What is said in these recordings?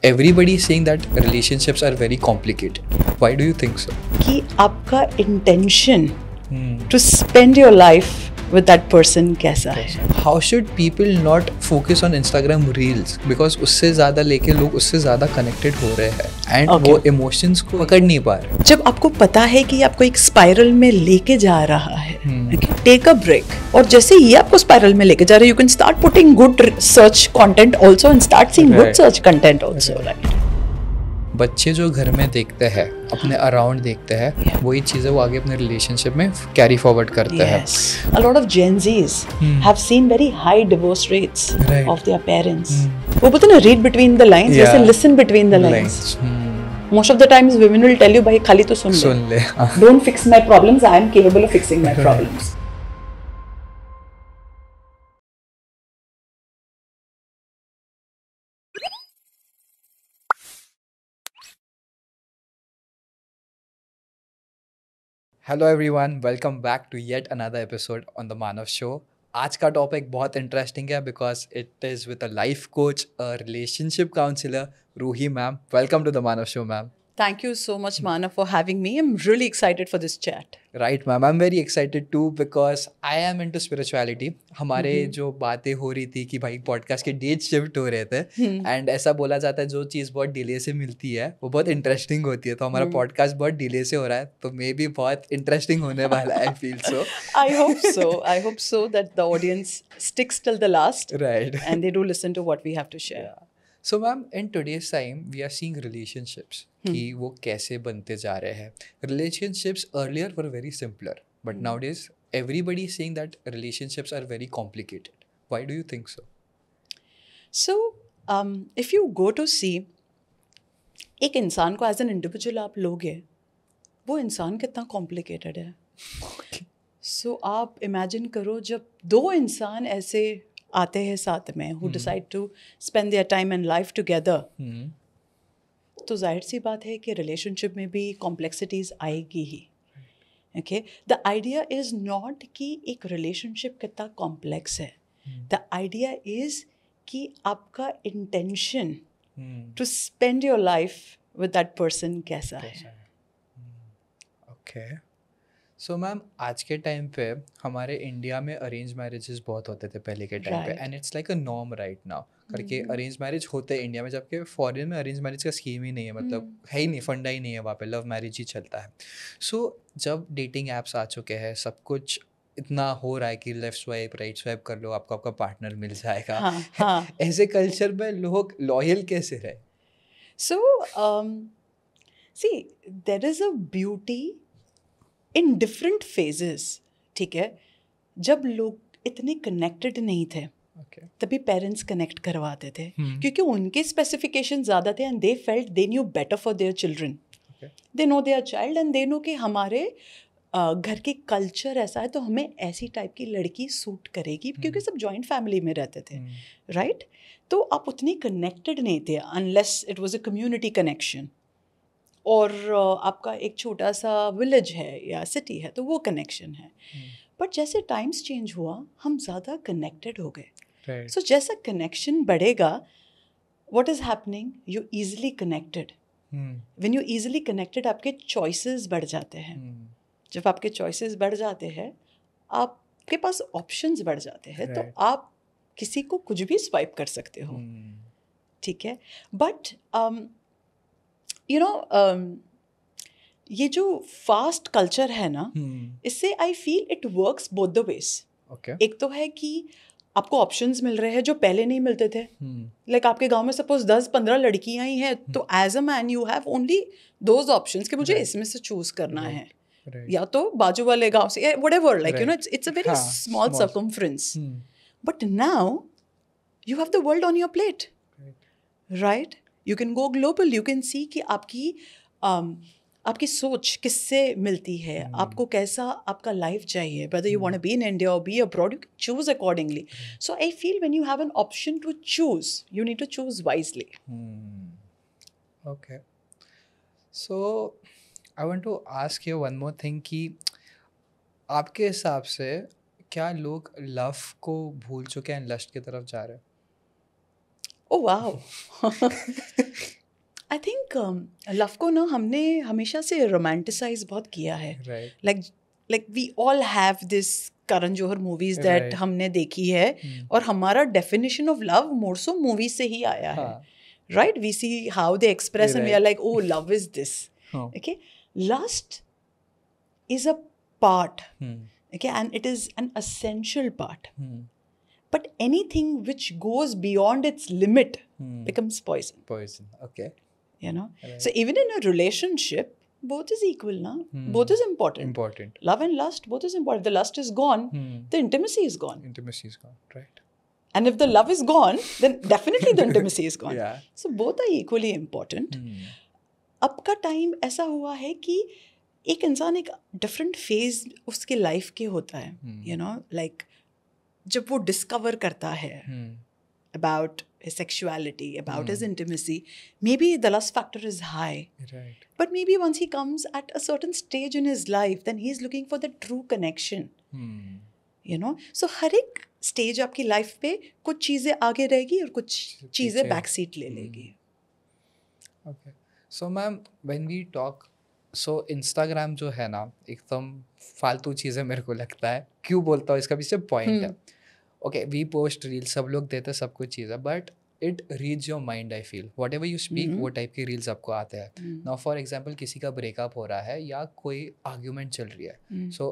Everybody is saying that relationships are very complicated. Why do you think so? कि आपका intention to spend your life with that person कैसा है. How should people not focus on Instagram reels? Because उससे ज़्यादा लेके लोग उससे ज़्यादा connected हो रहे हैं and Okay. वो emotions को पकड़ नहीं पा रहे. जब आपको पता है कि आपको एक स्पाइरल में लेके जा रहा है, टेक अ ब्रेक. और जैसे ही आपको स्पाइरल में लेके जा रहा है, you can start putting good search content also and start seeing good Right. Search content also, right. बच्चे जो घर में देखते हैं, अपने अराउंड देखते हैं, वही चीज़ें वो आगे अपने रिलेशनशिप में कैरी फॉरवर्ड करते हैं. Yes. A lot of Gen Zs have seen very high divorce rates Right. of their parents. वो बोलते हैं ना, read between the lines, Yeah. वैसे listen between the lines. Most of the times women will tell you, भाई खाली तो सुन ले. Don't fix my problems, I am capable of fixing my problems. Hello everyone, welcome back to yet another episode on the Manav show. आज का topic बहुत interesting है because it is with a life coach, a relationship counsellor, Roohi ma'am. Welcome to the Manav show ma'am. Thank you so much, Manav, for having me. I'm really excited for this chat. Right ma'am, I am very excited too because I am into spirituality. हमारे जो बातें हो रही थी कि भाई podcast के date shift हो रहे थे एंड ऐसा बोला जाता है जो चीज़ बहुत डिले से मिलती है वो बहुत इंटरेस्टिंग होती है. तो हमारा पॉडकास्ट बहुत डिले से हो रहा है तो मे बी बहुत इंटरेस्टिंग होने वाला है. I feel so. I hope so. I hope so that the audience sticks till the last right. and they do listen to what we have to share. So ma'am, in today's time we are seeing relationships कि वो कैसे बनते जा रहे हैं. Relationships earlier were very simpler but nowadays everybody is saying that relationships are very complicated. Why do you think so? So, if you go to see एक इंसान को एज एन इंडिविजुअल आप लोगे, वो इंसान कितना कॉम्प्लिकेटेड है. सो आप इमेजिन करो जब दो इंसान ऐसे आते हैं साथ में who decide to spend their time and life together, तो जाहिर सी बात है कि रिलेशनशिप में भी कॉम्प्लेक्सिटीज आएगी ही. Okay, the idea is not कि एक रिलेशनशिप कितना कॉम्प्लेक्स है. द आइडिया इज कि आपका intention to spend your life with that person कैसा है. ओके. सो मैम, आज के टाइम पे हमारे इंडिया में अरेंज मैरिजेस बहुत होते थे पहले के टाइम पे Right. And it's like a norm right now करके अरेंज मैरिज होते हैं इंडिया में, जबकि फॉरेन में अरेंज मैरिज का स्कीम ही नहीं है, मतलब है ही नहीं, फंडा ही नहीं है वहाँ पे, लव मैरिज ही चलता है. सो जब डेटिंग ऐप्स आ चुके हैं, सब कुछ इतना हो रहा है कि लेफ्ट स्वाइप राइट स्वाइप कर लो, आपको आपका पार्टनर मिल जाएगा. हाँ. ऐसे कल्चर में लोग लॉयल कैसे रहे? So, see, there is a beauty in different phases. ठीक है, जब लोग इतने कनेक्टेड नहीं थे ओके. तभी पेरेंट्स कनेक्ट करवाते थे क्योंकि उनके स्पेसिफिकेशन ज़्यादा थे and they felt they knew better for their children. They know their child and they know कि हमारे घर की कल्चर ऐसा है तो हमें ऐसी टाइप की लड़की सूट करेगी, क्योंकि सब जॉइंट फैमिली में रहते थे, राइट. तो आप उतनी कनेक्टेड नहीं थे unless it was a community connection, और आपका एक छोटा सा विलेज है या सिटी है तो वो कनेक्शन है. बट जैसे टाइम्स चेंज हुआ हम ज़्यादा कनेक्टेड हो गए. राइट. सो जैसा कनेक्शन बढ़ेगा, what is happening, you easily connected. When you easily connected आपके चॉइसेस बढ़ जाते हैं. जब आपके चॉइसेस बढ़ जाते हैं आपके पास ऑप्शंस बढ़ जाते हैं. तो आप किसी को कुछ भी स्वाइप कर सकते हो, ठीक है. बट यू नो, ये जो फास्ट कल्चर है ना, इससे I feel it works both the ways. Okay. एक तो है कि आपको ऑप्शंस मिल रहे हैं जो पहले नहीं मिलते थे. लाइक आपके गांव में सपोज 10-15 लड़कियां ही हैं तो as a man you have only those options कि मुझे इसमें से चूज करना है, या तो बाजू वाले गांव से, whatever, like you know, it's a very small circumference. But now you have the world on your plate, right. You can go global, you can see कि आपकी सोच किससे मिलती है, आपको कैसा आपका लाइफ चाहिए, whether you want to be in India or be abroad, you can choose accordingly. So I feel when you have an option to choose, you need to choose wisely. Okay. So I want to ask you one more thing कि आपके हिसाब से क्या लोग love को भूल चुके हैं, लस्ट की तरफ जा रहे हैं? Oh wow. I think love को ना हमने हमेशा से रोमांटिसाइज बहुत किया है. Right. Like we all have this Karan Johar movies that Right. हमने देखी है, और हमारा definition of love more so movie से ही आया है. हाँ. Right? We see how they express and we are Right. like, oh, love is this. Oh. Okay? Lust is a part. Hmm. Okay? And it is an essential part. Hmm. But anything which goes beyond its limit becomes poison. Poison. Okay. You know? Right. So even in a relationship, both is equal, na? Both is important. Important. Love and lust, both is important. If the lust is gone, the intimacy is gone. Intimacy is gone. Right. And if the love is gone, then definitely the intimacy is gone. Yeah. So both are equally important. अब का time ऐसा हुआ है कि एक इंसान एक different phase उसके लाइफ के होता है, यू नो, लाइक जब वो डिस्कवर करता है about his sexuality, about his intimacy, maybe the lust factor is high. Right. But maybe once he comes at a certain stage in his life, then he's looking for the true connection. You know? So हर एक stage आपकी life पे कुछ चीज़ें आगे रहेगी और कुछ चीज़ें बैक सीट ले लेगी. Okay. So ma'am, when we talk, so Instagram जो है ना, एकदम फालतू चीज़ें मेरे को लगता है. क्यों बोलता हूँ, इसका पीछे पॉइंट है. ओके, वी पोस्ट रील्स, सब लोग देते हैं, सब कुछ चीज़ है, but it reads your mind. I feel what ever you speak, वो टाइप की रील्स आपको आते हैं. नाउ फॉर एग्जाम्पल, किसी का ब्रेकअप हो रहा है या कोई आर्ग्यूमेंट चल रही है, so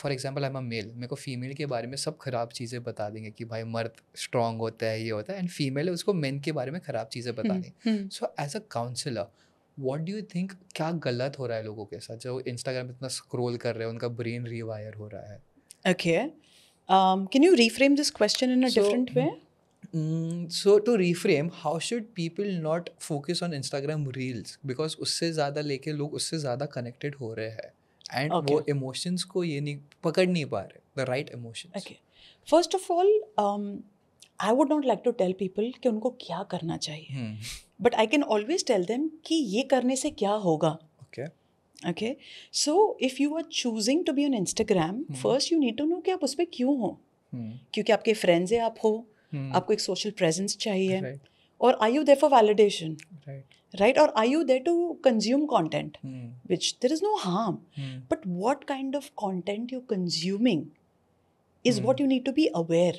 for example I am a male, मेरे को फीमेल के बारे में सब खराब चीज़ें बता देंगे कि भाई मर्द स्ट्रॉन्ग होता है, ये होता है, एंड फीमेल है, उसको मेन के बारे में खराब चीज़ें बता देंगे. So as a counsellor, what do you think, क्या गलत हो रहा है लोगों के साथ जो इंस्टाग्राम इतना स्क्रॉल कर रहे हैं, उनका ब्रेन रीवायर हो रहा है? Okay. Can you reframe this question in a different way? So to reframe, how should people not focus on Instagram Reels? Because उससे ज़्यादा लेके लोग उससे ज़्यादा connected हो रहे हैं, and Okay. वो emotions को ये नहीं पकड़ नहीं पा रहे, the right emotions. Okay. First of all, I would not like to tell people कि उनको क्या करना चाहिए. But I can always tell them कि ये करने से क्या होगा. Okay. Okay. So if you are choosing to be on Instagram, first you need to know कि आप उस पर क्यों हो. क्योंकि आपके फ्रेंड्स हैं, आप हो, आपको एक सोशल प्रेजेंस चाहिए, Right. और are you there for validation, Right. right? Or are you there to consume content, which there is no harm, but what kind of content you're consuming is what you need to be aware.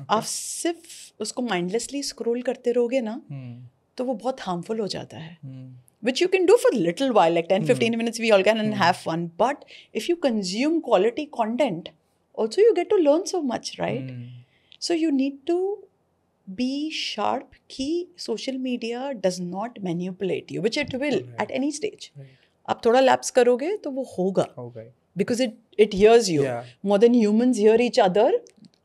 आप सिर्फ उसको mindlessly scroll करते रहोगे ना, तो वो बहुत harmful हो जाता है. Which you can do for a little while, like 10-15 minutes we all can and have fun. But if you consume quality content, also you get to learn so much, right? So you need to be sharp कि social media does not manipulate you, which it will at any stage. आप थोड़ा lapse करोगे तो वो होगा. Because it hears you. Yeah. More than humans hear each other,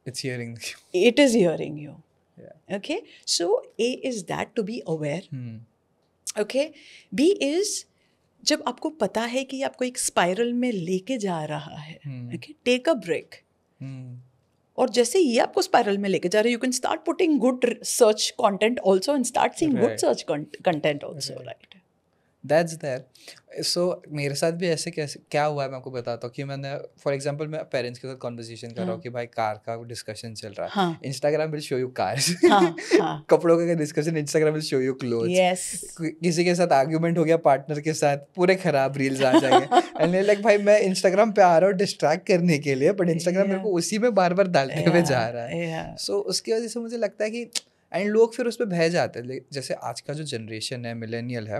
It's hearing you. it is hearing you. Yeah. Okay? So A is that, to be aware. Okay? B is जब आपको पता है कि आपको एक स्पाइरल में लेके जा रहा है, okay? Take a break. और जैसे ये आपको स्पाइरल में लेके जा रहा है, you can start putting good search content also and start seeing good search content also, right? That's there. So मेरे साथ भी ऐसे कैसे क्या हुआ है, मैं आपको बताता हूँ कि मैंने फॉर एग्जांपल मैं पेरेंट्स के साथ कॉन्वर्सेशन कर रहा हूँ कि भाई कार का डिस्कशन चल रहा है, Instagram will show you cars, कपड़ों का discussion, Instagram will show you clothes. Yes. किसी के साथ आर्ग्यूमेंट हो गया पार्टनर के साथ, पूरे खराब रील्स आ जाएंगे, एंड लाइक भाई मैं इंस्टाग्राम पे आ रहा हूँ डिस्ट्रैक्ट करने के लिए, बट इंस्टाग्राम मेरे को उसी में बार बार डालते हुए जा रहा है. सो उसकी वजह से मुझे लगता है कि एंड लोग फिर उस पर बह जाते हैं. जैसे आज का जो जनरेशन है, मिलेनियल है,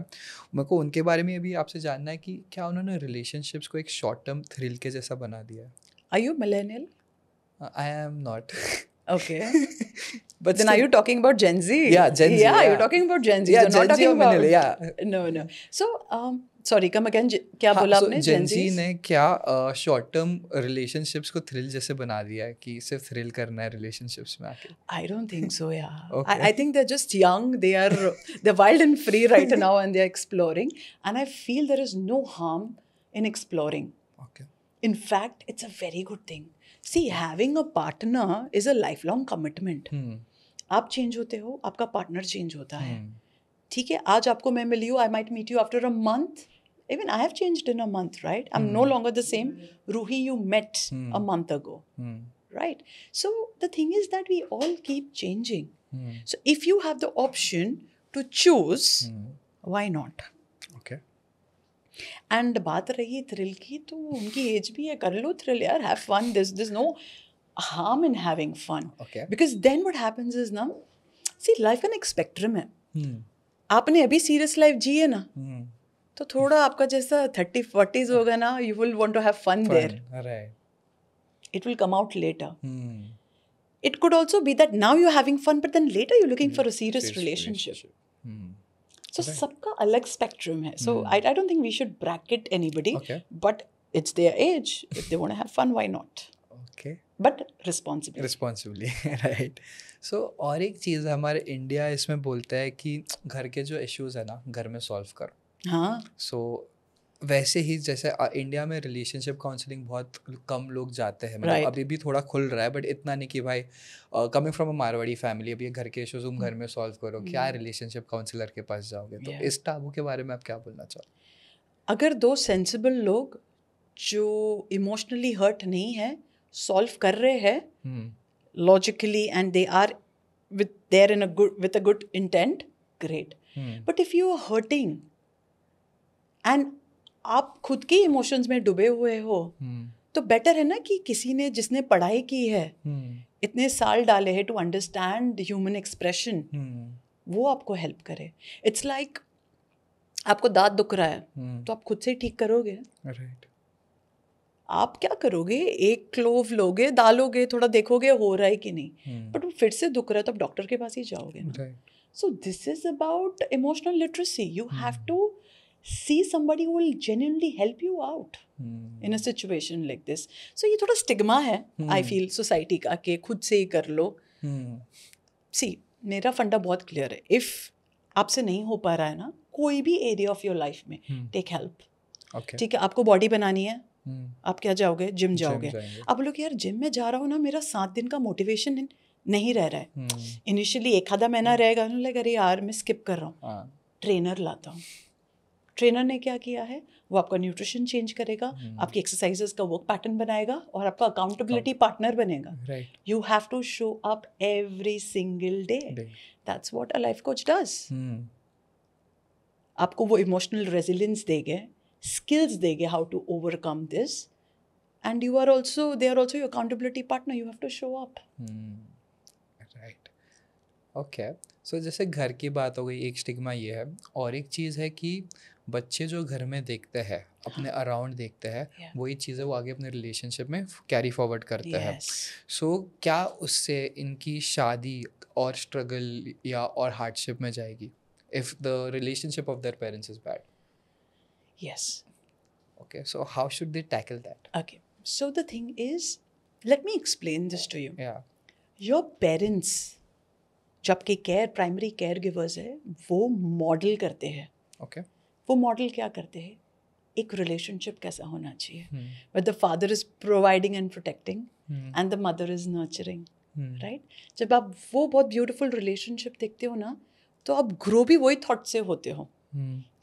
मेरे को उनके बारे में भी आपसे जानना है कि क्या उन्होंने रिलेशनशिप्स को एक शॉर्ट टर्म थ्रिल के जैसा बना दिया है. Are you millennial? I am not. Okay. But then are you talking about Gen Z? Yeah, Gen Z. Yeah, you're talking about Gen Z. Yeah, You're Gen not Z talking or about... millennial, yeah. No. So, sorry, come again. क्या बोला आपने? Gen Z ने क्या short term relationships को thrill जैसे बना दिया है कि सिर्फ थ्रिल करना है रिलेशनशिप्स में आके? I don't think so, yeah. Okay. I think they're just young. They're wild and free right now, and they're exploring. And I feel there is no harm in exploring. Okay. In fact, it's a very good thing. See, having a partner is a lifelong commitment. आप change होते हो, आपका partner change होता है. ठीक है, आज आपको मैं मिली हूँ, I might meet you after a month. Even I have changed in a month, right? I'm no longer the same Ruhi you met a month ago, right? So the thing is that we all keep changing. So if you have the option to choose why not. Okay. And बात रही thrill की, तो उनकी as भी है, कर लो thrill यार, have fun. This no harm in having fun. Okay. Because then what happens is ना, see life का ना एक spectrum है. आपने अभी सीरियस लाइफ जी है ना, तो थोड़ा आपका जैसा 30-40s होगा ना, you will want to have fun there. Right. It will come out later. It could also be that now you're having fun, but then later you're looking for a serious relationship. So सबका अलग spectrum है. So I don't think we should bracket anybody. Okay. But it's their age. If they want to have fun, why not? Okay. But responsibly. Responsibly. Right. So और एक चीज़ हमारे India इसमें बोलता है कि घर के जो इश्यूज है ना, घर में सॉल्व करो. हाँ. So वैसे ही जैसे इंडिया में रिलेशनशिप काउंसलिंग बहुत कम लोग जाते हैं, मतलब अभी भी थोड़ा खुल रहा है, बट इतना नहीं कि भाई coming from a Marwari family, अभी घर के इश्यूज तुम घर में सॉल्व करो, क्या रिलेशनशिप काउंसलर के पास जाओगे. तो इस टाबू के बारे में आप क्या बोलना चाहो? अगर दो सेंसिबल लोग जो इमोशनली हर्ट नहीं है सॉल्व कर रहे हैं logically, and they are with a good intent, great. But if you are hurting and आप खुद के इमोशंस में डूबे हुए हो, तो बेटर है ना कि किसी ने जिसने पढ़ाई की है, इतने साल डाले हैं टू अंडरस्टैंड ह्यूमन एक्सप्रेशन, वो आपको हेल्प करे. इट्स लाइक आपको दांत दुख रहा है, तो आप खुद से ठीक करोगे? राइट. आप क्या करोगे, एक क्लोव लोगे, डालोगे, थोड़ा देखोगे हो रहा है कि नहीं, बट वो फिर से दुख रहा है तो आप डॉक्टर के पास ही जाओगे ना. So this is about emotional literacy. You have to see somebody who will genuinely help you out in a situation like this. So ये थोड़ा स्टिग्मा है आई फील सोसाइटी का, कि खुद से ही कर लो. सी मेरा फंडा बहुत क्लियर है. इफ आपसे नहीं हो पा रहा है ना कोई भी एरिया ऑफ योर लाइफ में, टेक हेल्प. ठीक है, आपको बॉडी बनानी है, आप क्या जाओगे, जिम जाओगे. आप बोलो कि यार जिम में जा रहा हूँ ना, मेरा 7 दिन का मोटिवेशन नहीं रह रहा है. इनिशियली 1 आधा महीना रहेगा, लाइक अरे यार मैं स्किप कर रहा हूँ, ट्रेनर लाता हूँ. ट्रेनर ने क्या किया है, वो आपका न्यूट्रिशन चेंज करेगा, आपकी एक्सरसाइजेस का वर्क पैटर्न बनाएगा और आपका अकाउंटेबिलिटी पार्टनर बनेगा. You have to show up every single day. That's what a life coach does. आपको वो इमोशनल रेजिलियंस देंगे, skills देंगे how to overcome this, and they are also your accountability partner. You have to show up. Right. Okay. So जैसे घर की बात हो गई, एक स्टिग्मा ये है, और एक चीज़ है कि बच्चे जो घर में देखते हैं, अपने अराउंड देखते हैं, वही चीज़ें वो आगे अपने रिलेशनशिप में कैरी फॉरवर्ड करते हैं. सो क्या उससे इनकी शादी और स्ट्रगल या और हार्डशिप में जाएगी if the relationship of their parents is bad? Yes. Okay, so how should they tackle that? Okay, so the thing is, let me explain this to you. Yeah. Your parents, जो आपके primary care givers है, वो model करते हैं. Okay. वो model क्या करते हैं, एक रिलेशनशिप कैसा होना चाहिए, where the father is providing and protecting and the mother is nurturing. Right? जब आप वो बहुत ब्यूटीफुल रिलेशनशिप देखते हो ना, तो आप ग्रो भी वही थॉट से होते हो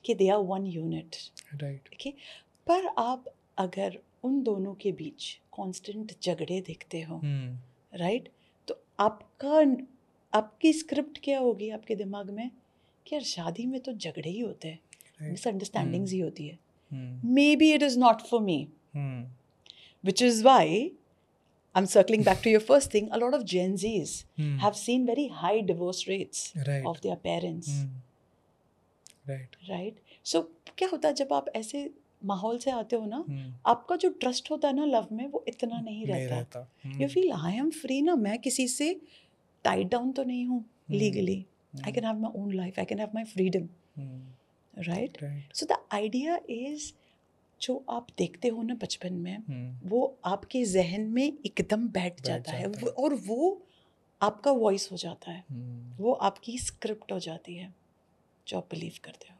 कि they are one unit. Right. Okay, पर आप अगर उन दोनों के बीच कांस्टेंट झगड़े देखते हो, राइट, तो आपकी स्क्रिप्ट क्या होगी आपके दिमाग में कि यार शादी में तो झगड़े ही होते हैं, मिसअंडरस्टैंडिंग्स ही होती है, maybe it is not for me. Which is why I'm circling back to your first thing. A lot of Gen Zs have seen very high divorce rates of their parents. Right. So क्या होता है जब आप ऐसे माहौल से आते हो ना, आपका जो ट्रस्ट होता है ना लव में, वो इतना नहीं रहता. You feel I am free ना, मैं किसी से tied down तो नहीं हूँ legally. I can have my own life. I can have my freedom. Right. So the idea is, जो आप देखते हो ना बचपन में, वो आपके जहन में एकदम बैठ जाता है, और वो आपका वॉइस हो जाता है, वो आपकी स्क्रिप्ट हो जाती है जो आप बिलीव करते हो.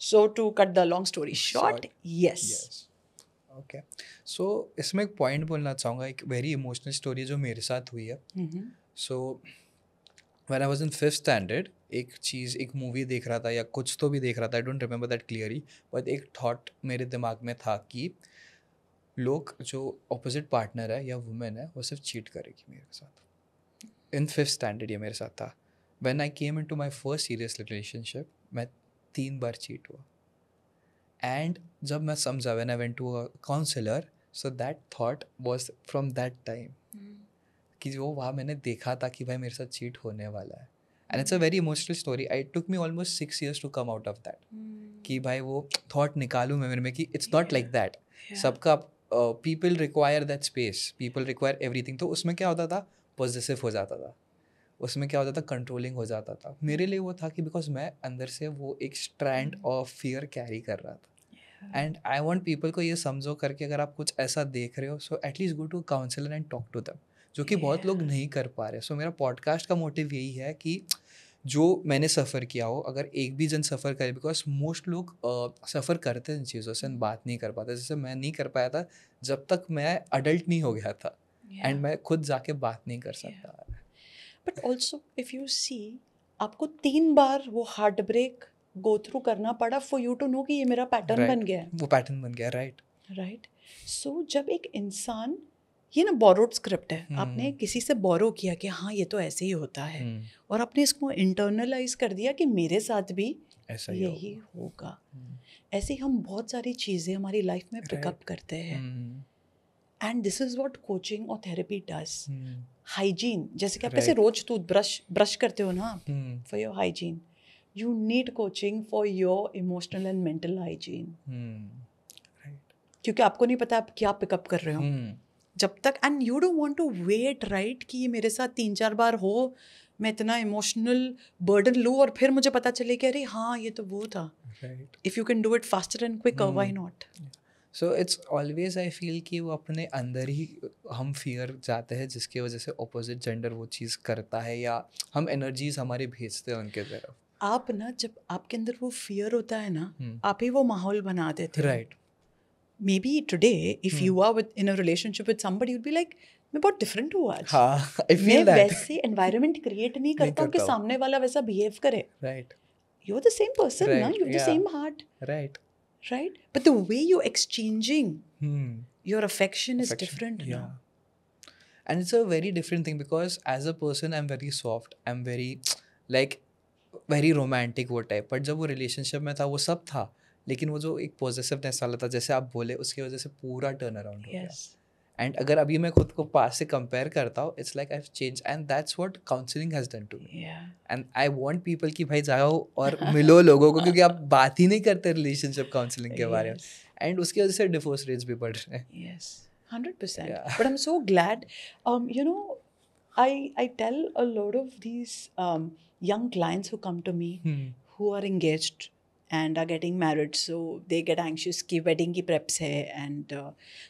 So to cut the long story short, yes. Okay, so इसमें एक पॉइंट बोलना चाहूँगा, एक वेरी इमोशनल स्टोरी जो मेरे साथ हुई है. सो when I was in 5th standard, एक मूवी देख रहा था या कुछ तो भी देख रहा था, I don't remember that clearly, but एक थॉट मेरे दिमाग में था कि लोग जो ऑपोजिट पार्टनर है या वुमेन है वो सिर्फ चीट करेगी मेरे साथ. इन 5th standard ये मेरे साथ था. When I came into my first serious relationship, मैं 3 बार चीट हुआ. एंड जब मैं समझा when I went to a counsellor, so that thought was from that time कि जो वहाँ मैंने देखा था कि भाई मेरे साथ चीट होने वाला है. And it's a very emotional story. I took me almost 6 years to come out of that. कि भाई वो थॉट निकालूं मैं मेरे में कि इट्स नॉट लाइक दैट. सबका people require that space, people require everything. तो उसमें क्या होता था, पॉजिटिव हो जाता था. उसमें क्या होता था, कंट्रोलिंग हो जाता था. मेरे लिए वो था कि बिकॉज मैं अंदर से वो एक स्ट्रैंड ऑफ फियर कैरी कर रहा था. एंड आई वॉन्ट पीपल को ये समझो करके, अगर आप कुछ ऐसा देख रहे हो, so at least go to counsellor and talk to them, जो कि बहुत लोग नहीं कर पा रहे. सो मेरा पॉडकास्ट का मोटिव यही है कि जो मैंने सफ़र किया हो, अगर एक भी जन सफ़र करे, बिकॉज मोस्ट लोग सफ़र करते हैं इन चीज़ों से, बात नहीं कर पाते. जैसे मैं नहीं कर पाया था जब तक मैं अडल्ट नहीं हो गया था. एंड मैं खुद जाके बात नहीं कर सकता. But also if you see, आपको 3 बार वो हार्ट ब्रेक गो थ्रू करना पड़ा फॉर यू टू नो कि ये मेरा पैटर्न बन गया है. वो पैटर्न बन गया. राइट. सो जब एक इंसान, ये ना बोरोड स्क्रिप्ट है, आपने किसी से बोरो किया कि हाँ ये तो ऐसे ही होता है, और आपने इसको इंटरनलाइज कर दिया कि मेरे साथ भी ऐसा यही होगा. ऐसे ही हम बहुत सारी चीज़ें हमारी लाइफ में पिकअप करते हैं. And this is what coaching और थेरेपी डज. हाइजीन, जैसे कि आप कैसे रोज टूथब्रश ब्रश करते हो ना for your hygiene, you need coaching for your emotional and mental hygiene. क्योंकि आपको नहीं पता आप क्या पिकअप कर रहे हो जब तक. And you don't want to wait, right, कि ये मेरे साथ 3-4 बार हो, मैं इतना इमोशनल बर्डन लूँ और फिर मुझे पता चले कि अरे हाँ ये तो वो था. If you can do it faster and quicker, why not. So it's always, I feel कि वो अपने अंदर ही हम फियर जाते हैं, जिसकी वजह से ऑपोजिट जेंडर वो चीज़ करता है, या हम एनर्जीज हमारी भेजते हैं उनके तरफ. आप ना, जब आपके अंदर वो फियर होता है ना, आप ही वो माहौल बना देते हो. Right. Maybe today, if you are in a relationship with somebody, you'd be like, मैं बहुत different हूँ आज. हाँ, I feel मैं that. वैसे environment create नहीं करता हूँ कि सामने वाला वैसा behave करे. Right. You're the same person, Right. ना? You have the same heart. Right. Right? But the way you're exchanging your affection is different now. And it's a very different thing, because as a person I'm very soft, I'm very like very romantic वो type. But जब वो relationship में था वो सब था, लेकिन वो जो एक पॉजिटिवनेस वाला था, जैसे आप बोले, उसकी वजह से पूरा टर्न अराउंड हो गया. एंड अगर अभी मैं खुद को पास से कंपेयर करता हूँ, it's like I have change, and that's what counselling has done to me. And I want people कि भाई जाओ और मिलो लोगों को, क्योंकि आप बात ही नहीं करते रिलेशनशिप काउंसलिंग के बारे में, एंड उसकी वजह से डिवोर्स रेट्स भी बढ़ रहे हैं. Yes, 100%. But I'm so glad. You know, I tell a lot of these young clients who come to me who are engaged and are getting married, so they get anxious कि wedding की preps है, and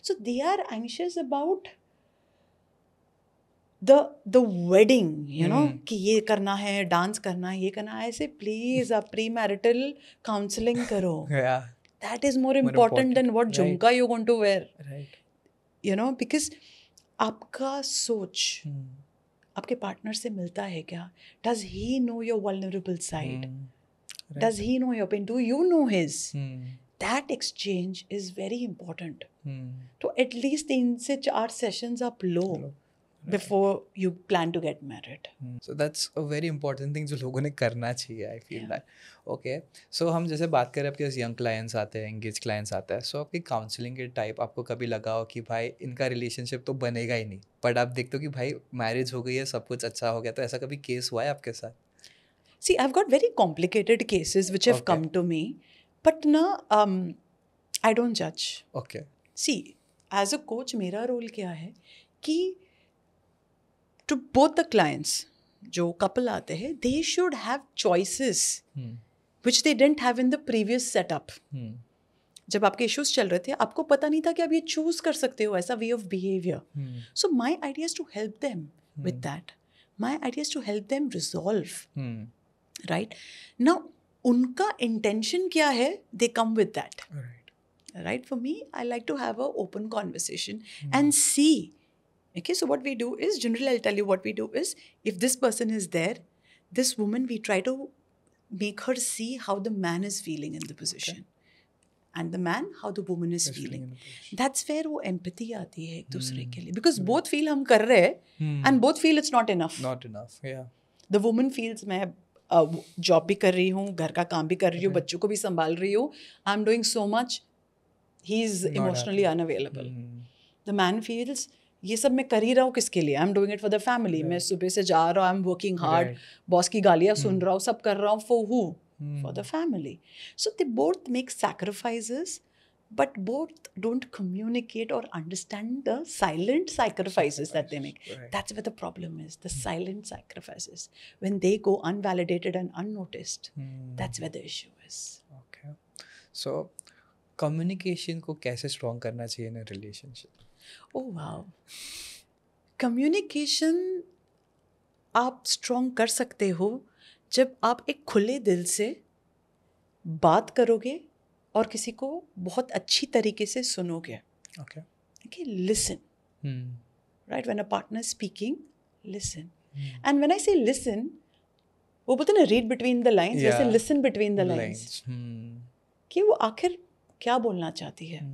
so they are anxious about the wedding, you know, कि ये करना है, dance करना है, ये करना है. ऐसे प्लीज आप प्री मैरिटल काउंसलिंग करो. That is more important than what झुमका you're going to wear. Right. You know, because आपका सोच आपके पार्टनर से मिलता है क्या? Does he know your vulnerable side? Right. Does he know your pain? Do you know his? That exchange is very important. तो at least 3 से 4 sessions आप लो before you plan to get married. So that's a very important thing जो लोगों ने करना चाहिए. I feel that. Okay. So हम जैसे बात करें, आपके पास यंग क्लाइंट्स आते हैं, एंगेज क्लाइंट्स आते हैं, सो आपकी काउंसलिंग के टाइप आपको कभी लगा हो कि भाई इनका रिलेशनशिप तो बनेगा ही नहीं, बट आप देखते हो कि भाई मैरिज हो गई है, सब कुछ अच्छा हो गया, तो ऐसा कभी केस हुआ है आपके साथ? See, I've got very complicated cases which have come to me, but na, I don't judge. Okay. See, as a coach, मेरा रोल क्या है कि to both the clients, जो couple आते हैं, they should have choices which they didn't have in the previous setup. जब आपके issues चल रहे थे, आपको पता नहीं था कि आप ये choose कर सकते हो ऐसा way of behavior. So my idea is to help them with that. My idea is to help them resolve. Right? Now, उनका intention क्या है? They come with that. Right? For me, I like to have an open conversation and see. Okay, so what we do is, generally I'll tell you what we do is, if this person is there, this woman, we try to make her see how the man is feeling in the position. And the man, how the woman is feeling. That's where वो empathy आती है एक दूसरे के लिए. Because both feel हम कर रहे हैं and both feel it's not enough. Not enough, yeah. The woman feels मैं जॉब भी कर रही हूँ, घर का काम भी कर रही हूँ, बच्चों को भी संभाल रही हूँ, I am doing so much, he is emotionally unavailable. The man feels ये सब मैं कर ही रहा हूँ किसके लिए, I am doing it for the family. मैं सुबह से जा रहा हूँ, I am working hard, boss की गालियाँ सुन रहा हूँ, सब कर रहा हूँ, for who? For the family. So they both make sacrifices, but both don't communicate or understand the silent sacrifices that they make. Right. That's where the problem is, the silent sacrifices. When they go unvalidated and unnoticed, that's where the issue is. Okay. So communication को कैसे strong करना चाहिए in a relationship? Oh wow. Communication आप strong कर सकते हो जब आप एक खुले दिल से बात करोगे और किसी को बहुत अच्छी तरीके से सुनोगे. Okay. Okay, listen. Right? When a partner is speaking, listen. And when I say listen, वो बोलते हैं ना read between the lines, वैसे listen between the lines. कि वो आखिर क्या बोलना चाहती है.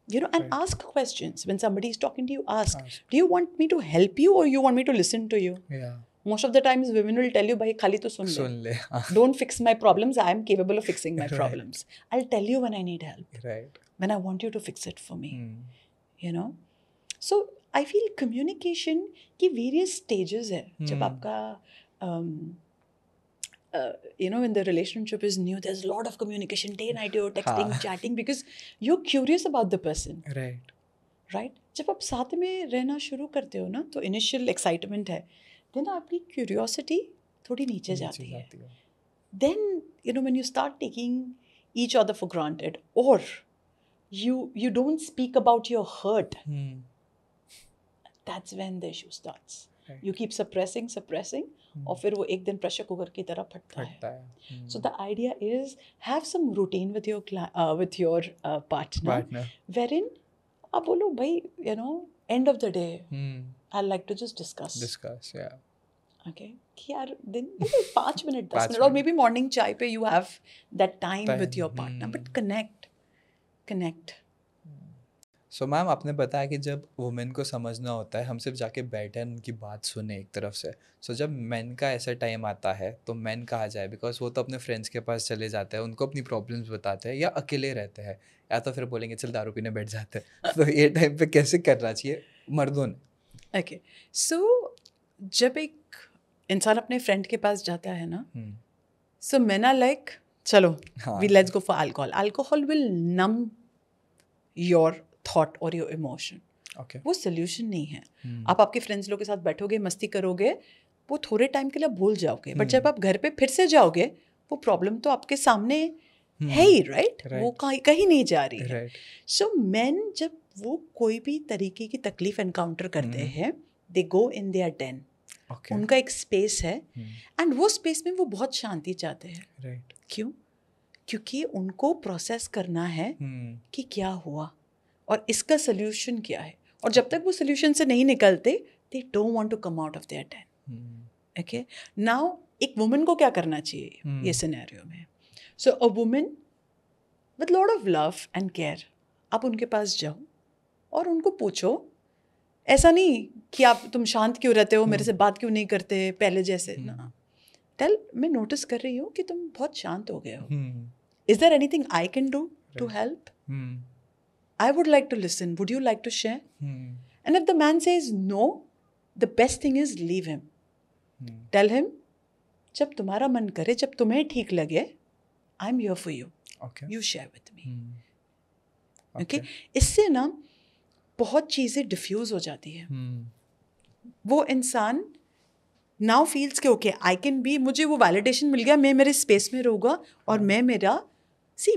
You know, and ask questions. When somebody is talking to you, ask. Do you want me to help you or you want me to listen to you? Yeah. Most of the times women will tell you, भाई खाली तो सुन ले. Don't fix my problems. I am capable of fixing my problems. I'll tell you when I need help. Right. When I want you to fix it for me. You know? So I feel communication की various stages है. जब आपका you know, when the relationship is new, there's a lot of communication, day night, you're texting, chatting, because you're curious about the person. Right. Right? जब आप साथ में रहना शुरू करते हो ना, तो initial excitement है. Then आपकी curiosity थोड़ी नीचे जाती है. Then, you know, when you start taking each other for granted, or you don't speak about your hurt, that's when the issue starts. Right. You keep suppressing, और फिर वो एक दिन प्रेशर कुकर की तरह फटता है. So the idea is have some routine with your partner, wherein आप बोलो भाई, you know, end of the day, I like to just discuss, yeah. Okay, कि यार दिन 5 minute 10 minute, or maybe morning चाय पे you have that time with your partner, but connect. So ma'am, आपने बताया कि जब वुमेन को समझना होता है, हम सिर्फ जाके बैठे उनकी बात सुने एक तरफ से. So जब मैन का ऐसा टाइम आता है तो मैन कहाँ जाए, बिकॉज वो तो अपने फ्रेंड्स के पास चले जाते हैं, उनको अपनी प्रॉब्लम्स बताते हैं, या अकेले रहते हैं, या तो फिर बोलेंगे चल दारू पीने बैठ जाते हैं. तो ये टाइम पे कैसे करना चाहिए मर्दों ने? Okay, so जब एक इंसान अपने फ्रेंड के पास जाता है ना, so men are like, चलो let's go for alcohol will numb your thought or your emotion. Okay. वो सोल्यूशन नहीं है. आप आपके फ्रेंड्स लोग के साथ बैठोगे, मस्ती करोगे, वो थोड़े टाइम के लिए भूल जाओगे, बट जब आप घर पे फिर से जाओगे, वो प्रॉब्लम तो आपके सामने है ही, राइट? वो कहीं नहीं जा रही है. सो मेन जब वो कोई भी तरीके की तकलीफ एनकाउंटर करते हैं, दे गो इन देयर डेन. उनका एक स्पेस है, एंड वो स्पेस में वो बहुत शांति चाहते हैं. क्यों? क्योंकि उनको प्रोसेस करना है कि क्या हुआ और इसका सोल्यूशन क्या है. और जब तक वो सोल्यूशन से नहीं निकलते, they don't want to come out of their den. Okay, now एक वुमन को क्या करना चाहिए ये सिनेरियो में? So a woman with lot of love and care, आप उनके पास जाओ और उनको पूछो. ऐसा नहीं कि तुम शांत क्यों रहते हो, मेरे से बात क्यों नहीं करते पहले जैसे ना. टेल, मैं नोटिस कर रही हूँ कि तुम बहुत शांत हो गए हो. Is there anything I can do to help? I would like to listen. Would you like to share? And if the man says no, the best thing is leave him. Tell him, जब तुम्हारा मन करे, जब तुम्हें ठीक लगे, I'm here for you. Okay. You share with me. Okay. इससे ना बहुत चीज़ें डिफ्यूज हो जाती है. वो इंसान now feels कि okay, I can be, मुझे वो वैलिडेशन मिल गया, मैं मेरे स्पेस में रहूँगा और मैं मेरा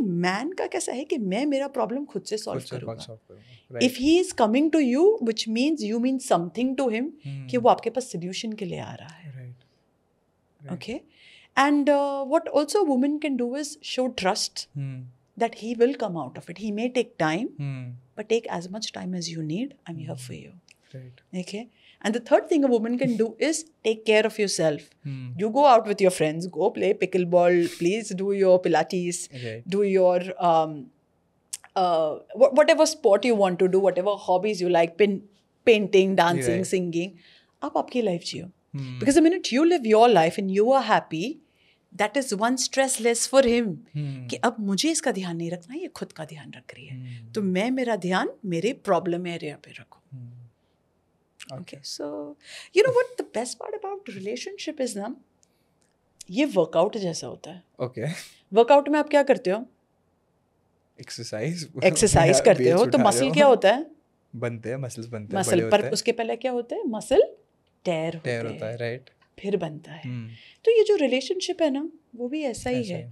मैन का कैसा है कि मैं मेरा प्रॉब्लम खुद से सॉल्व करूँगा. If he is coming to you, which means you mean something to him, कि वो आपके पास सोल्यूशन के लिए आ रहा है. Okay, and what also women can do is show trust that he will come out of it. He may take time, but take as much time as you need. I am here for you. Okay. And the third thing a woman can do is take care of yourself. You go out with your friends, go play pickleball, please do your Pilates, do your whatever sport you want to do, whatever hobbies you like, painting, dancing, singing. आप आपकी life Jio. Because the minute you live your life and you are happy, that is one stress less for him. कि अब मुझे इसका ध्यान नहीं रखना, ये खुद का ध्यान रख रही है, तो मैं मेरा ध्यान मेरे प्रॉब्लम एरिया पे रखूं. Okay, so you know what the best part about relationship is ना, ये वर्कआउट जैसा होता है. Okay. वर्कआउट में आप क्या करते हो? एक्सरसाइज करते हो, तो मसल क्या होता है? बनते हैं, मसल्स बनते हैं, मसल पर उसके पहले क्या होता है? मसल टेयर होता है, राइट, फिर बनता है. तो ये जो रिलेशनशिप है ना, वो भी ऐसा ही है.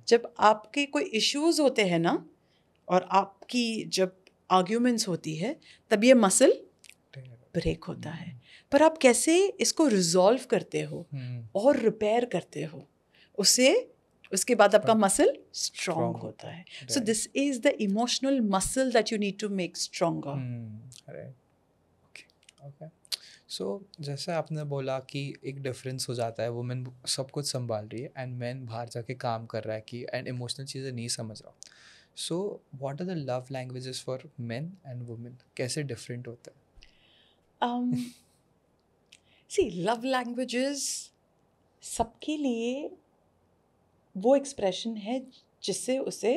जब आपके कोई इश्यूज होते हैं ना, और आपकी जब आर्ग्यूमेंट्स होती है, तब ये मसल ब्रेक होता है. पर आप कैसे इसको रिजॉल्व करते हो और रिपेयर करते हो, उसके बाद आपका मसल स्ट्रॉन्ग होता है. So this is the emotional muscle that you need to make stronger. Okay. So जैसे आपने बोला कि एक डिफरेंस हो जाता है, वुमेन सब कुछ संभाल रही है एंड मैन बाहर जाके काम कर रहा है कि एंड इमोशनल चीज़ें नहीं समझ रहा. So what are the love languages for men and women, कैसे डिफरेंट होता है? सी लव लैंग्वेजेस सबके लिए वो एक्सप्रेशन है जिससे उसे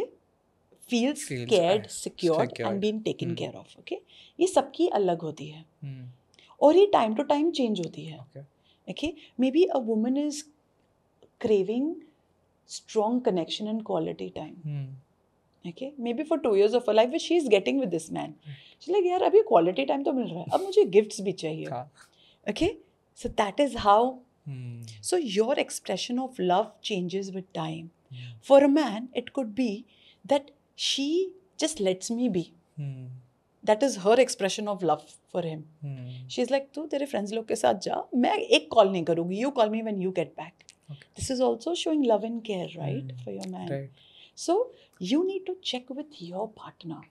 feels scared, secured and being taken care of. Okay, ये सबकी अलग होती है. और ये टाइम टू टाइम चेंज होती है. Okay, maybe a woman is craving strong connection and quality time. Okay, maybe for 2 years of her life which she is getting with this man. She's like, यार अभी quality time तो मिल रहा है, अब मुझे gifts भी चाहिए. Okay, so that is how. So your expression of love changes with time. For a man, it could be that she just lets me be. That is her expression of love for him. She's like, तू तेरे friends लोग के साथ जा, मैं एक call नहीं करूँगी, you call me when you get back. This is also showing love and care, right, for your man. Right. So you need to check with your partner.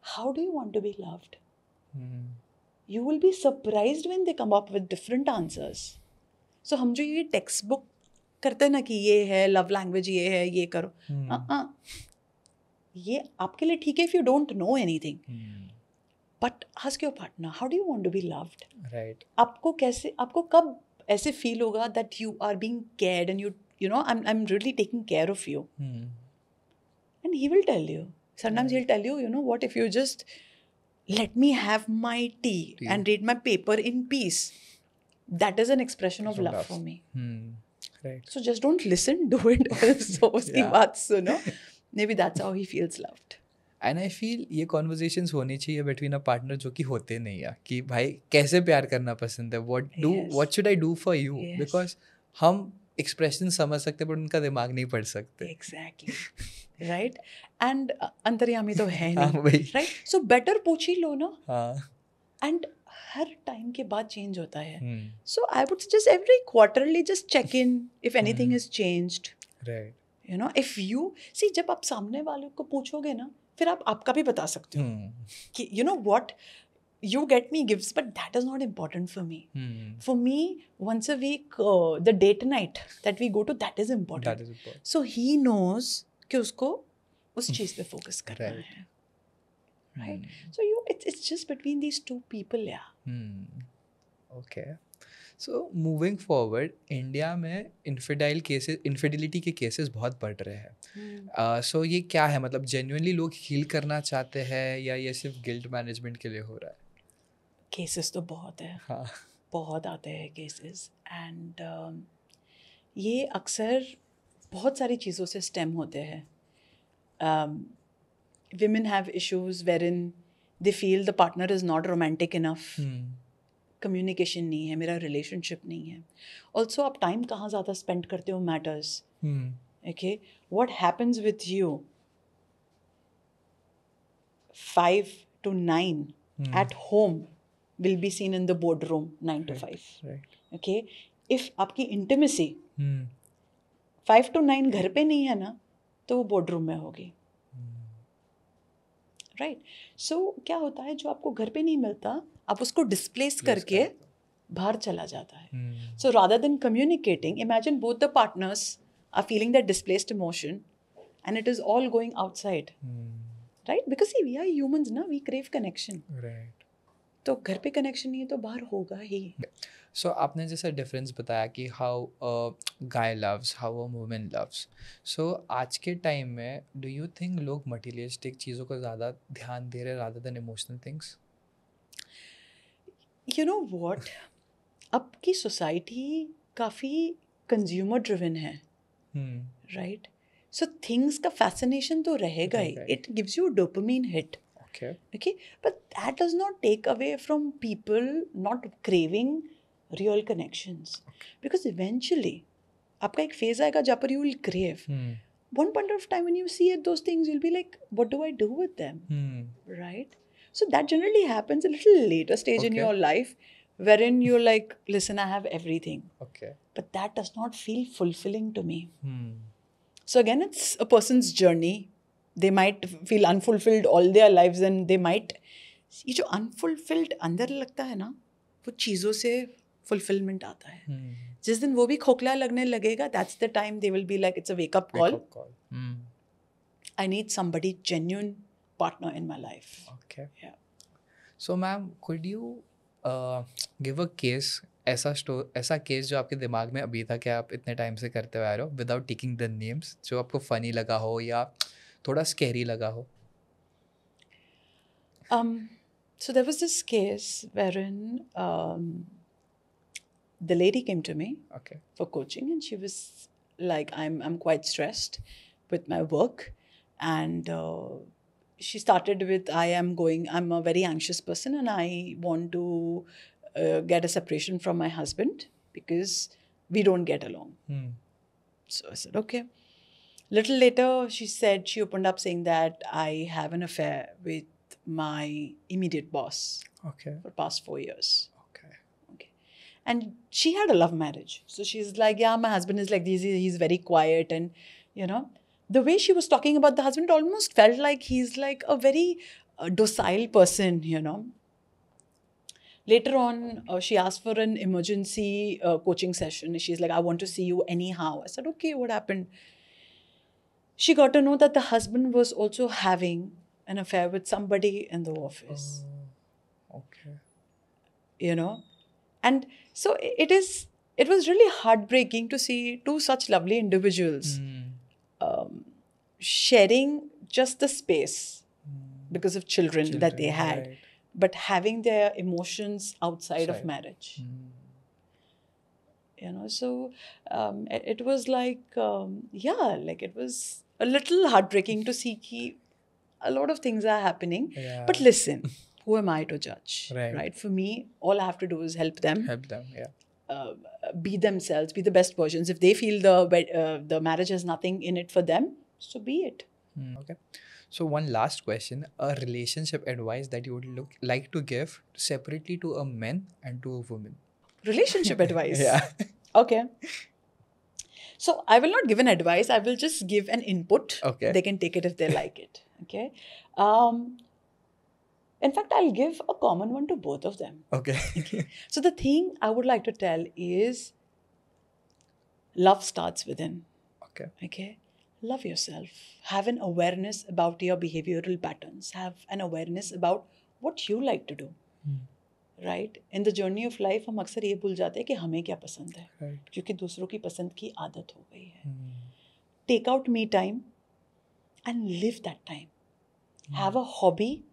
How do you want to be loved? You will be surprised when they come up with different answers. So हम जो ये text book करते हैं ना कि ये है love language, ये है, ये करो, ये आपके लिए ठीक है if you don't know anything. But ask your partner, how do you want to be loved? Right. आपको कब ऐसे फील होगा that you are being cared and you know I'm really taking care of you. And he will tell you. Sometimes he'll tell you, you know what, if you just let me have my tea and read my paper in peace, that is an expression of love for me. Right. So just don't listen, do it also. उसकी बात सुनो. Maybe that's how he feels loved. And I feel ये conversations होनी चाहिए between a partner जो कि होते नहीं है, कि भाई कैसे प्यार करना पसंद है, what should I do for you? Because हम expression समझ सकते पर उनका दिमाग नहीं पढ़ सकते. Exactly. Right? And अंतर्यामी तो है नहीं. Right? So better पूछ ही लो ना. And हर टाइम के बाद चेंज होता है. So I would suggest every quarterly just check in if anything has changed. Right. You know, if you see, जब आप सामने वाले को पूछोगे ना, फिर आप आपका भी बता सकते हो कि you know what, you get me gifts but that is not important for me. For me, once a week the date night that we go to, that is important. So he knows कि उसको उस चीज पे focus करना है. Right? So it's just between these two people, yeah. Okay. So moving forward, India में इन्फिडिलिटी के cases बहुत बढ़ रहे हैं. So ये क्या है, मतलब जेन्युइनली लोग हील करना चाहते हैं या ये सिर्फ गिल्ट मैनेजमेंट के लिए हो रहा है? केसेस तो बहुत है. बहुत आते हैं केसेस. एंड ये अक्सर बहुत सारी चीज़ों से स्टेम होते हैं. Women have issues wherein they feel the partner is not romantic enough. Communication नहीं है, मेरा relationship नहीं है. Also आप time कहाँ ज़्यादा spend करते हो matters. Okay, what happens with you 5 to 9 at home will be seen in the boardroom 9 to 5. Right. Okay, if आपकी intimacy 5 to 9 घर पे नहीं है ना, तो वो boardroom में होगी. राइट. सो क्या होता है, जो आपको घर पे नहीं मिलता आप उसको डिस्प्लेस करके बाहर चला जाता है. So rather than communicating, imagine both the partners are feeling that displaced emotion and it is all going outside. Right, because we are humans ना, वी क्रेव कनेक्शन. राइट. तो घर पे कनेक्शन नहीं है तो बाहर होगा ही. सो आपने जैसा डिफरेंस बताया कि how guy loves, how a woman loves. So आज के टाइम में डू यू थिंक लोग मटीरियलिस्टिक चीज़ों को ज़्यादा ध्यान दे रहे rather than emotional things? You know what? अब की सोसाइटी काफ़ी कंज्यूमर ड्रिवन है, राइट? सो थिंग्स का फैसिनेशन तो रहेगा ही. रहेगा ही. It gives you dopamine hit. Okay. Okay, but that does not take away from people not craving real connections. Because eventually, आपका एक phase आएगा जहाँ पर you will crave. One point of time when you see it, those things, you'll be like, what do I do with them? Right? So that generally happens a little later stage in Okay. your life, wherein you're like, listen, I have everything. Okay. But that does not feel fulfilling to me. So again, it's a person's journey. They might feel unfulfilled all their lives and they might, ये जो unfulfilled अंदर लगता है ना, वो चीज़ों से fulfillment आता है. जिस दिन वो भी खोखला लगने लगेगा, that's the time they will be like, it's a wake up call. I need somebody genuine partner in my life. Okay. Yeah. So ma'am, could you give a case, ऐसा केस जो आपके दिमाग में अभी तक है, आप इतने टाइम से करते हुए आ रहे हो, विदाउट टेकिंग द नेम्स, जो आपको फनी लगा हो या थोड़ा स्कैरी लगा हो? So there was this case wherein the lady came to me for coaching and she was like, I'm quite stressed with my work, and she started with, I'm a very anxious person and I want to get a separation from my husband because we don't get along. So I said, okay. Little later, she opened up saying that I have an affair with my immediate boss for past 4 years. Okay. And she had a love marriage. So she's like, yeah, my husband is like this, he's very quiet. And, you know, the way she was talking about the husband almost felt like he's like a very docile person, you know. Later on, she asked for an emergency coaching session. She's like, I want to see you anyhow. I said, okay, what happened? She got to know that the husband was also having an affair with somebody in the office. Okay. You know? And so it was really heartbreaking to see two such lovely individuals sharing just the space because of children that they had, right, but having their emotions outside of marriage. You know, so it was like, like it was a little heartbreaking to see ki a lot of things are happening. Yeah. But listen, who am I to judge? Right? For me, all I have to do is help them. Be themselves, be the best versions. If they feel the marriage has nothing in it for them, so be it. Okay. So one last question, a relationship advice that you would like to give separately to a man and to a woman. Relationship advice? Yeah. Okay. So I will not give an advice. I will just give an input. Okay. They can take it if they like it. Okay. In fact, I'll give a common one to both of them. Okay. So the thing I would like to tell is love starts within. Okay. Love yourself. Have an awareness about your behavioral patterns. Have an awareness about what you like to do. Right? In the journey of life, हम अक्सर ये भूल जाते हैं कि हमें क्या पसंद है, क्योंकि दूसरों की पसंद की आदत हो गई है. Take out me time and live that time. Have a hobby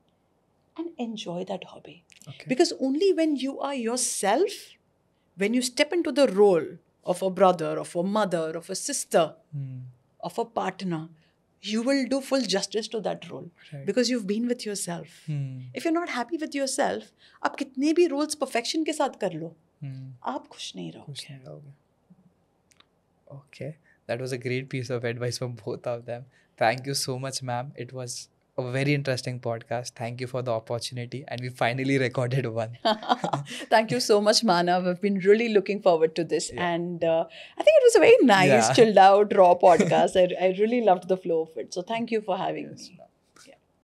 and enjoy that hobby. Because only when you are yourself, when you step into the role of a brother, of a mother, of a sister, of a partner, you will do full justice to that role. Right. Because you've been with yourself. If you're not happy with yourself, आप कितने भी roles perfection के साथ कर लो, आप खुश नहीं रहोगे. Okay, that was a great piece of advice from both of them. Thank you so much, ma'am. It was a very interesting podcast. Thank you for the opportunity, and we finally recorded one. Thank you so much, Manav. I've been really looking forward to this, and I think it was a very nice, chilled out, raw podcast. I really loved the flow of it. So thank you for having me.